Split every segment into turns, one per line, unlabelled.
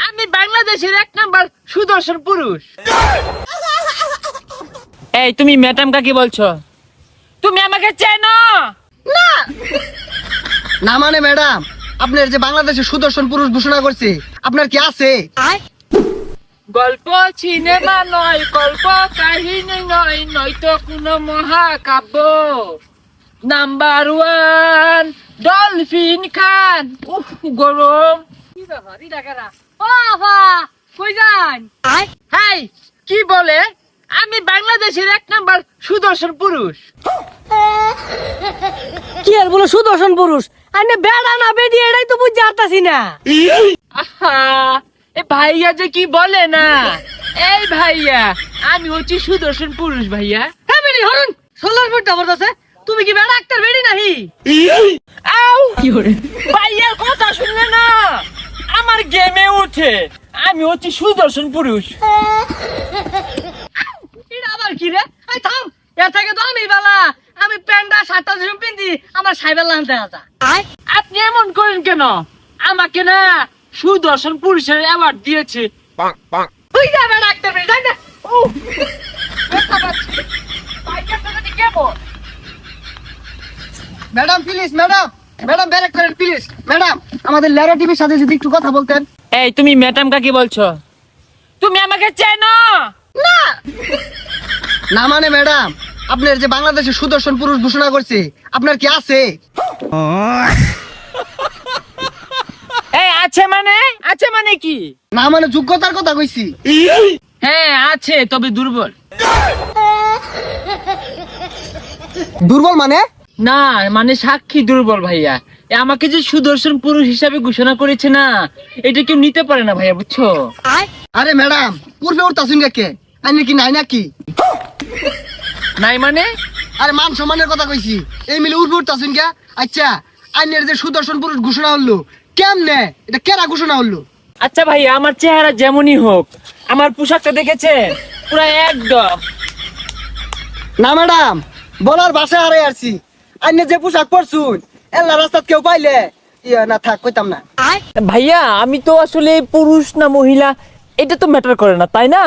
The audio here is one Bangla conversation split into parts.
আমি বাংলাদেশের 1 নাম্বার সুদর্শন পুরুষ। এই তুমি ম্যাডাম কাকে বলছো? তুমি আমাকে চেনো না?
না মানে ম্যাডাম, আপনার যে বাংলাদেশের সুদর্শন পুরুষ ঘোষণা করছে, আপনার কি আছে?
গল্প সিনেমা নয়, গল্প কাহিনী নয়, নয়তো কোনো মহাকাব্য। নাম্বার 1 ডলফিন খান। উফ গরম। হাই কি বলে? আমি বাংলাদেশের 1 নাম্বার সুদর্শন পুরুষ।
কি আর বলো সুদর্শন পুরুষ? আরে বেড়া না বেডি এটাই তো বুঝতে পারতাছি না।
আহা, এ ভাইয়া যে কি বলে না। এই ভাইয়া, আমি হচ্ছি সুদর্শন পুরুষ ভাইয়া।
হ্যাঁ বেডি হরন সোলার ফুট জবরদস্ত। তুমি কি বেড়া একটা বেডি নাহি?
আউ কি হরে ভাইয়ার কথা শুনলে না আমার গেমে ওঠে। আমি হচ্ছি সুদর্শন পুরুষ।
এটা আবার কি রে? এই থাম, এর থেকে তো আমি বালা। আমি প্যান্ডা শার্টটা যেসব পিন্দি আমার সাইবেল লানতে আসা।
আপনি এমন করেন কেন? আমাকে না সুদর্শন পুরুষের অ্যাওয়ার্ড দিয়েছে।
তুই যা বেড়া একটা বেডি যাই না।
ও ব্যথা পাচ্ছি। ভাইয়ার সাথে কেমন?
ম্যাডাম প্লিজ, ম্যাডাম ম্যাডাম ব্যারেক করেন প্লিজ। ম্যাডাম, আমাদের লেরা টিভির সাথে যদি একটু কথা বলতেন।
এই তুমি ম্যাডাম কাকে বলছো? তুমি আমাকে চেনো না?
না মানে ম্যাডাম, আপনার যে বাংলাদেশের সুদর্শন পুরুষ ঘোষণা করছে, আপনার কি আছে?
এই আছে মানে কি?
না মানে যোগ্যতার কথা কইছি।
হ্যাঁ আছে, তবে দুর্বল।
দুর্বল মানে?
না মানে সাক্ষী দুর্বল ভাইয়া। আমাকে যে সুদর্শন পুরুষ হিসাবে ঘোষণা করেছে না, এটা কেউ নিতে পারে না ভাইয়া, বুঝছো?
আরে ম্যাডাম, পূর্বে উঠতাছুন কে? আইনে কি নাই নাকি?
নাই মানে?
আরে মান সম্মানের কথা কইছি। এই মিলে উঠবে উঠতাছুন কে? আচ্ছা, আইনের যে সুদর্শন পুরুষ ঘোষণা হলো, কেমনে এটা কেরা ঘোষণা হলো?
আচ্ছা ভাইয়া, আমার চেহারা যেমনই হোক, আমার পোশাকটা দেখেছেন পুরা একদম।
না ম্যাডাম, বলার ভাষা হারাই আসছি। আইনে যে পোশাক পরছুন, এল্লা রাস্তাত কেউ পাইলে না থাক কইতাম না।
ভাইয়া আমি তো আসলে পুরুষ না মহিলা এটা তো ম্যাটার করে না, তাই না?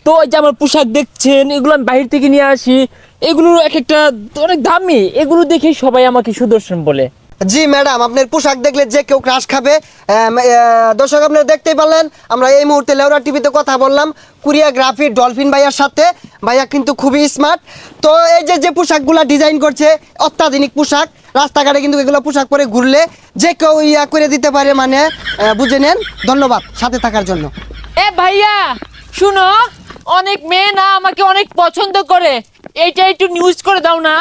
তো ওই যে আমার পোশাক দেখছেন, এগুলো আমি বাইরে থেকে নিয়ে আসি, এগুলো এক একটা অনেক দামি, এগুলো দেখে সবাই আমাকে সুদর্শন বলে।
জি ম্যাডাম, আপনার পোশাক দেখলে যে কেউ ক্রাশ খাবে। দর্শক আপনারা দেখতেই পারলেন, আমরা এই মুহূর্তে লেওরা টিভিতে কথা বললাম কোরিওগ্রাফি ডলফিন ভাইয়ার সাথে। ভাইয়া কিন্তু খুবই স্মার্ট। তো এই যে পোশাকগুলো ডিজাইন করছে, অত্যাধুনিক পোশাক। রাস্তাঘাটে কিন্তু এগুলো পোশাক পরে ঘুরলে যে কেউ ইয়া করে দিতে পারে, মানে বুঝে নেন। ধন্যবাদ সাথে থাকার জন্য।
এ ভাইয়া শুনো, অনেক মেয়ে না আমাকে অনেক পছন্দ করে, এইটা একটু নিউজ করে দাও না।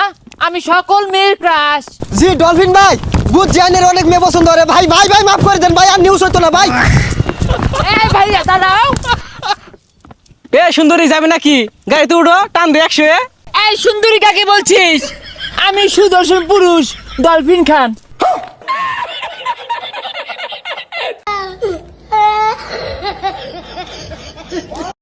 আমি সকল মেয়ের ক্রাশ।
জি ডলফিন ভাই, গুড জাইনের অনেক মেয়ে পছন্দ করে। ভাই ভাই ভাই মাফ করে দেন ভাই, আর নিউজ হতো না ভাই।
এ ভাইয়া দাঁড়াও।
এ সুন্দরী যাবে নাকি? গাড়িতে উঠো, টান দে 100।
এই সুন্দরী কাকে বলছিস? আমি সুদর্শন পুরুষ ডলফিন খান।